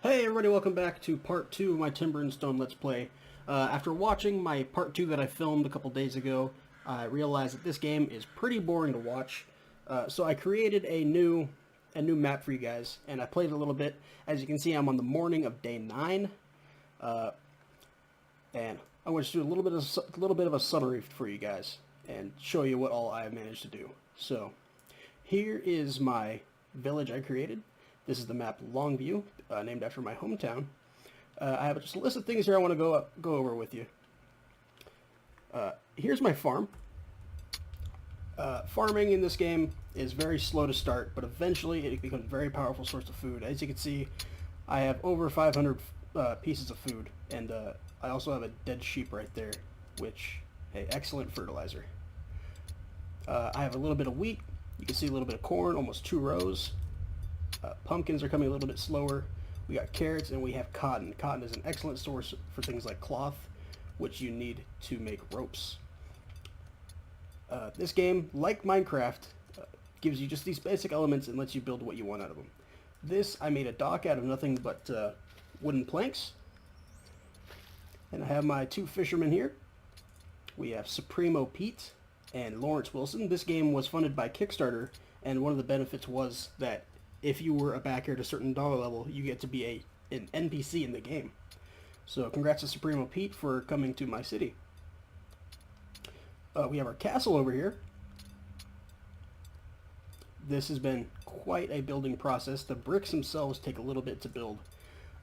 Hey everybody, welcome back to part 2 of my Timber and Stone Let's Play. After watching my part 2 that I filmed a couple days ago, I realized that this game is pretty boring to watch. So I created a new map for you guys, and I played it a little bit. As you can see, I'm on the morning of day 9, and I want to do a little bit of a summary for you guys, and show you what all I've managed to do. So, here is my village I created. This is the map Longview, named after my hometown. I have just a list of things here I want to go over with you. Here's my farm. Farming in this game is very slow to start, but eventually it becomes a very powerful source of food. As you can see, I have over 500 pieces of food, and I also have a dead sheep right there, which, hey, excellent fertilizer. I have a little bit of wheat. You can see a little bit of corn, almost 2 rows. Pumpkins are coming a little bit slower. We got carrots, and we have cotton. Cotton is an excellent source for things like cloth, which you need to make ropes. This game, like Minecraft, gives you just these basic elements and lets you build what you want out of them. This, I made a dock out of nothing but wooden planks. And I have my 2 fishermen here. We have Supremo Pete and Lawrence Wilson. This game was funded by Kickstarter, and one of the benefits was that if you were a backer at a certain dollar level, you get to be an NPC in the game. So congrats to Supremo Pete for coming to my city. We have our castle over here. This has been quite a building process. The bricks themselves take a little bit to build.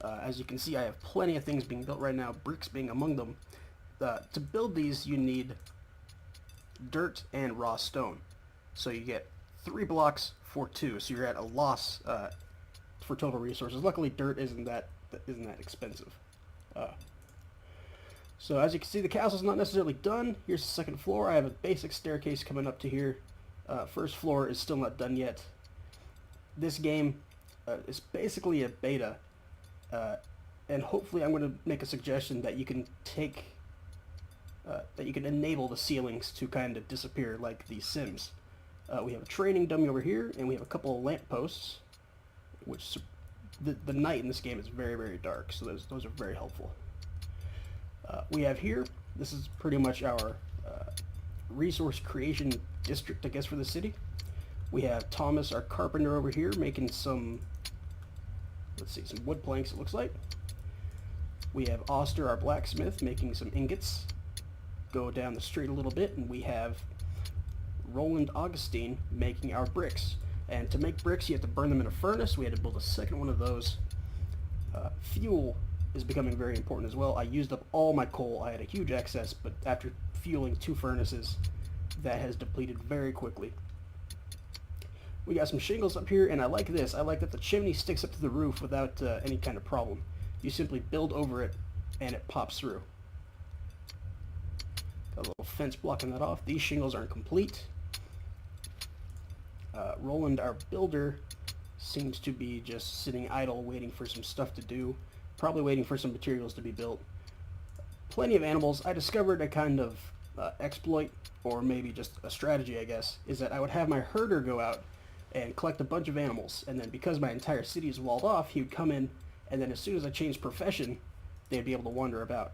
As you can see, I have plenty of things being built right now, bricks being among them. To build these, you need dirt and raw stone. So you get 3 blocks for 2, so you're at a loss for total resources. Luckily, dirt isn't that expensive. So as you can see, the castle's not necessarily done. Here's the 2nd floor. I have a basic staircase coming up to here. 1st floor is still not done yet. This game is basically a beta, and hopefully I'm going to make a suggestion that you can enable the ceilings to kind of disappear like the Sims. We have a training dummy over here, and we have a couple of lamp posts, which the night in this game is very, very dark, so those are very helpful. We have here, this is pretty much our resource creation district, I guess, for the city. We have Thomas, our carpenter, over here making some, some wood planks, it looks like. We have Oster, our blacksmith, making some ingots. Go down the street a little bit, and we have Roland Augustine making our bricks. And to make bricks, you have to burn them in a furnace. We had to build a 2nd one of those. Fuel is becoming very important as well. I used up all my coal. I had a huge excess, but after fueling 2 furnaces, that has depleted very quickly. We got some shingles up here, and I like this. I like that the chimney sticks up to the roof without any kind of problem. You simply build over it, and it pops through. Got a little fence blocking that off. These shingles aren't complete. Roland, our builder, seems to be just sitting idle, waiting for some stuff to do. Probably waiting for some materials to be built. Plenty of animals. I discovered a kind of exploit, or maybe just a strategy, I guess, is that I would have my herder go out and collect a bunch of animals, and then because my entire city is walled off, he would come in, and then as soon as I changed profession, they'd be able to wander about.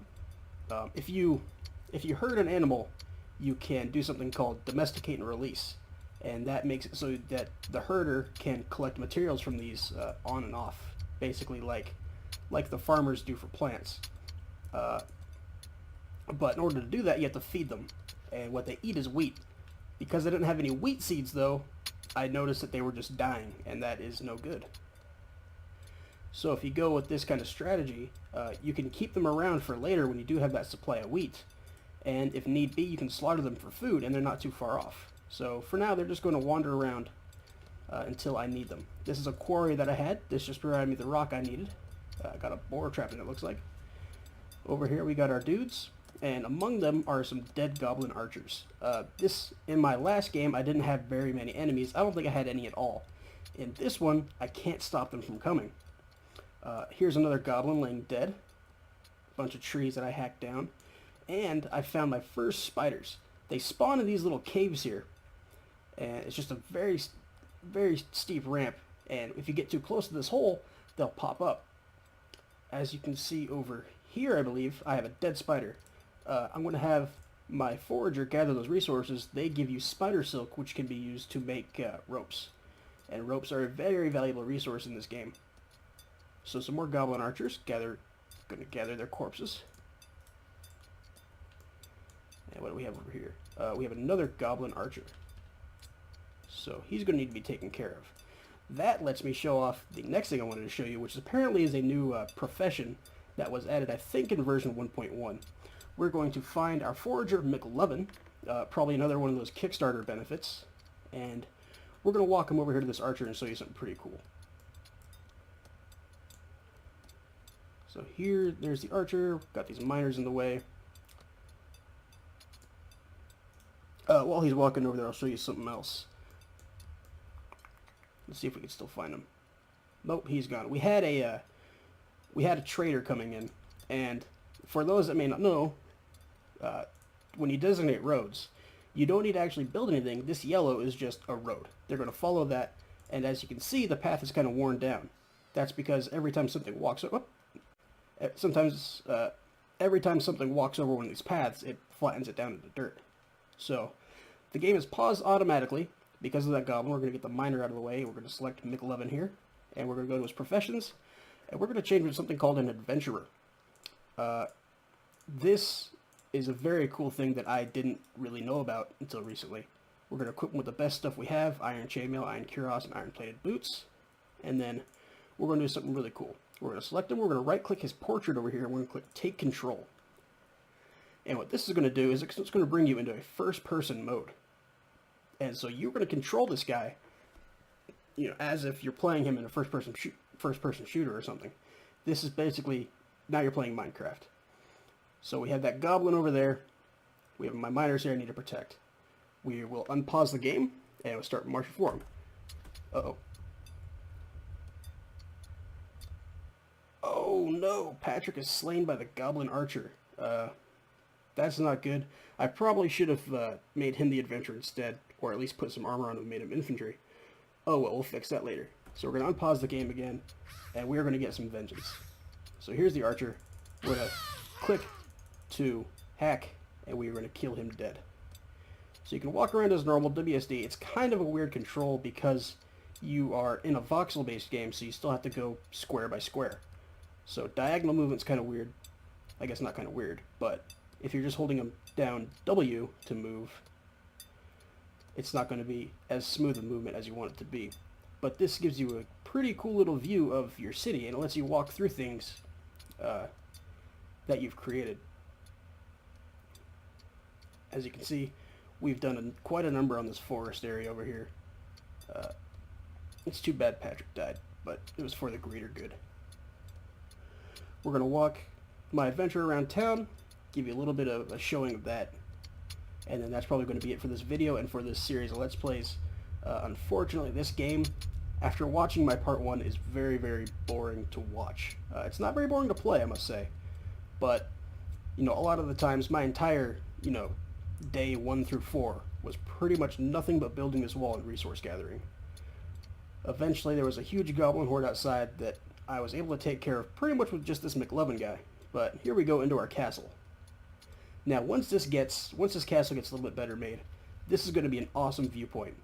If you herd an animal, you can do something called domesticate and release, and that makes it so that the herder can collect materials from these on and off, basically like the farmers do for plants. But in order to do that, you have to feed them, and what they eat is wheat. Because I didn't have any wheat seeds, though, I noticed that they were just dying, and that is no good. So if you go with this kind of strategy, you can keep them around for later when you do have that supply of wheat, and if need be, you can slaughter them for food, and they're not too far off. So for now, they're just going to wander around until I need them. This is a quarry that I had. This just provided me the rock I needed. I got a boar trap in it, looks like. Over here we got our dudes, and among them are some dead goblin archers. In my last game, I didn't have very many enemies. I don't think I had any at all. In this one, I can't stop them from coming. Here's another goblin laying dead. A bunch of trees that I hacked down. And I found my first spiders. They spawn in these little caves here. And it's just a very steep ramp, and if you get too close to this hole, they'll pop up. as you can see over here, I believe, I have a dead spider. I'm going to have my forager gather those resources. They give you spider silk, which can be used to make ropes. And ropes are a very valuable resource in this game. So some more goblin archers going to gather their corpses. And what do we have over here? We have another goblin archer. So he's going to need to be taken care of. That lets me show off the next thing I wanted to show you, which apparently is a new profession that was added, I think, in version 1.1. We're going to find our forager, McLovin, probably another one of those Kickstarter benefits, and we're going to walk him over here to this archer and show you something pretty cool. So here, there's the archer, got these miners in the way. While he's walking over there, I'll show you something else. Let's see if we can still find him. Nope, he's gone. We had a trader coming in, and for those that may not know, when you designate roads, you don't need to actually build anything. This yellow is just a road. They're going to follow that, and as you can see, the path is kind of worn down. That's because every time something walks over, every time something walks over one of these paths, it flattens it down into dirt. So the game is paused automatically. Because of that goblin, we're going to get the miner out of the way. We're going to select McLovin here, and we're going to go to his professions, and we're going to change him to something called an adventurer. This is a very cool thing that I didn't really know about until recently. We're going to equip him with the best stuff we have: iron chainmail, iron cuirass, and iron-plated boots. And then we're going to do something really cool. We're going to select him, we're going to right-click his portrait over here, and we're going to click Take Control. And what this is going to do is it's going to bring you into a first-person mode. And so you're going to control this guy, as if you're playing him in a first-person shooter or something. This is basically, now you're playing Minecraft. So we have that goblin over there. We have my miners here I need to protect. We will unpause the game, and we'll start marching for him. Uh-oh. Oh no, Patrick is slain by the goblin archer. That's not good. I probably should have made him the adventurer instead, or at least put some armor on him and made him infantry. Oh well, we'll fix that later. So we're going to unpause the game again, and we're going to get some vengeance. So here's the archer. We're going to click to hack, and we're going to kill him dead. So you can walk around as normal WSD. It's kind of a weird control because you are in a voxel-based game, so you still have to go square by square. So diagonal movement's kind of weird. I guess not kind of weird, but if you're just holding them down W to move, it's not going to be as smooth a movement as you want it to be. But this gives you a pretty cool little view of your city, and it lets you walk through things that you've created. As you can see, we've done quite a number on this forest area over here. It's too bad Patrick died, but it was for the greater good. We're going to walk my adventure around town, give you a little bit of a showing of that, and then that's probably going to be it for this video and for this series of Let's Plays. Unfortunately, this game, after watching my part 1, is very, very boring to watch. It's not very boring to play, I must say, but, a lot of the times, my entire, day 1 through 4 was pretty much nothing but building this wall and resource gathering. Eventually, there was a huge goblin horde outside that I was able to take care of pretty much with just this McLovin guy. But here we go into our castle. Now, once this castle gets a little bit better made, this is going to be an awesome viewpoint.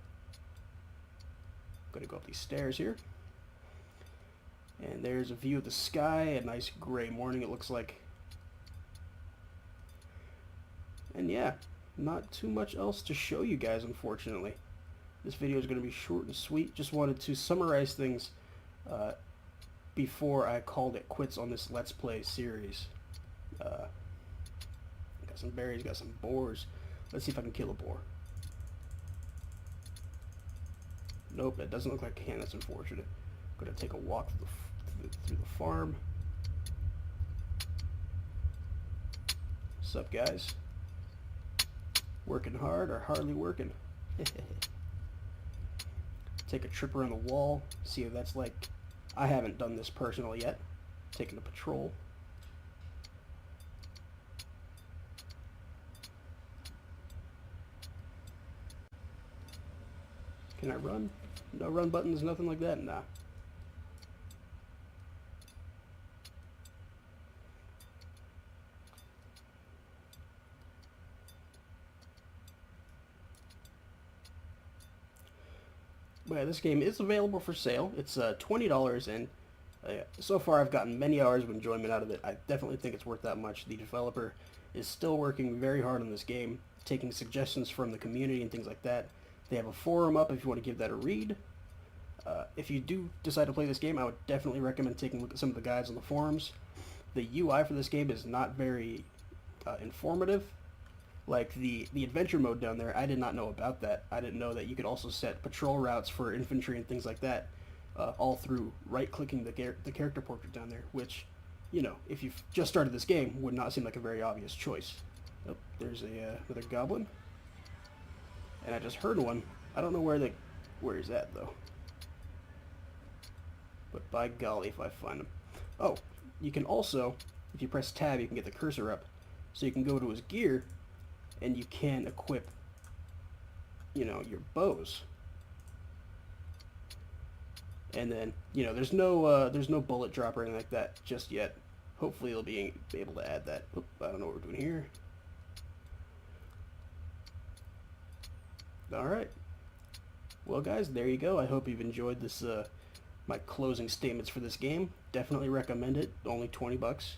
I'm going to go up these stairs here. And there's a view of the sky, a nice gray morning it looks like. And yeah, not too much else to show you guys, unfortunately. This video is going to be short and sweet. Just wanted to summarize things before I called it quits on this Let's Play series. Got some berries, got some boars. Let's see if I can kill a boar. Nope, that doesn't look like I can. That's unfortunate. I'm going to take a walk through the farm. What's up, guys? Working hard or hardly working? Take a trip around the wall, see if that's like... I haven't done this personally yet. Taking a patrol. Can I run? No run buttons, nothing like that? Nah. But yeah, this game is available for sale. It's $20, and so far I've gotten many hours of enjoyment out of it. I definitely think it's worth that much. The developer is still working very hard on this game, taking suggestions from the community and things like that. They have a forum up if you want to give that a read. If you do decide to play this game, I would definitely recommend taking a look at some of the guides on the forums. The UI for this game is not very informative. Like the adventure mode down there, I did not know about that. I didn't know that you could also set patrol routes for infantry and things like that, all through right-clicking the character portrait down there, which, you know, if you've just started this game, would not seem like a very obvious choice. Oh, there's another goblin, and I just heard one. I don't know where he's at though. But by golly, if I find him. Oh, you can also, if you press tab, you can get the cursor up, so you can go to his gear, and you can equip, you know, your bows. And then, you know, there's no bullet drop or anything like that just yet. Hopefully they'll be able to add that. Oop, I don't know what we're doing here. Alright. Well guys, there you go. I hope you've enjoyed this, my closing statements for this game. Definitely recommend it. Only 20 bucks.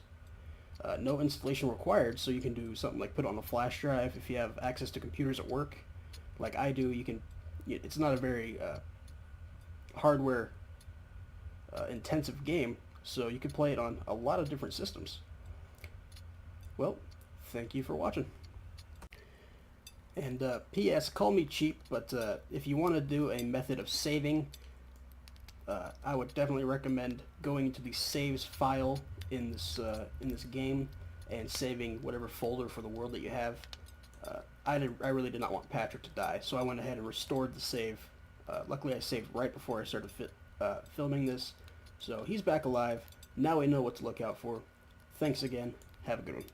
No installation required, so you can do something like put it on a flash drive if you have access to computers at work. Like I do, you can. It's not a very hardware intensive game, so you can play it on a lot of different systems. Well, thank you for watching. And P.S. Call me cheap, but if you want to do a method of saving, I would definitely recommend going into the saves file in this game and saving whatever folder for the world that you have. I really did not want Patrick to die, so I went ahead and restored the save. Luckily, I saved right before I started filming this, so he's back alive. Now we know what to look out for. Thanks again. Have a good one.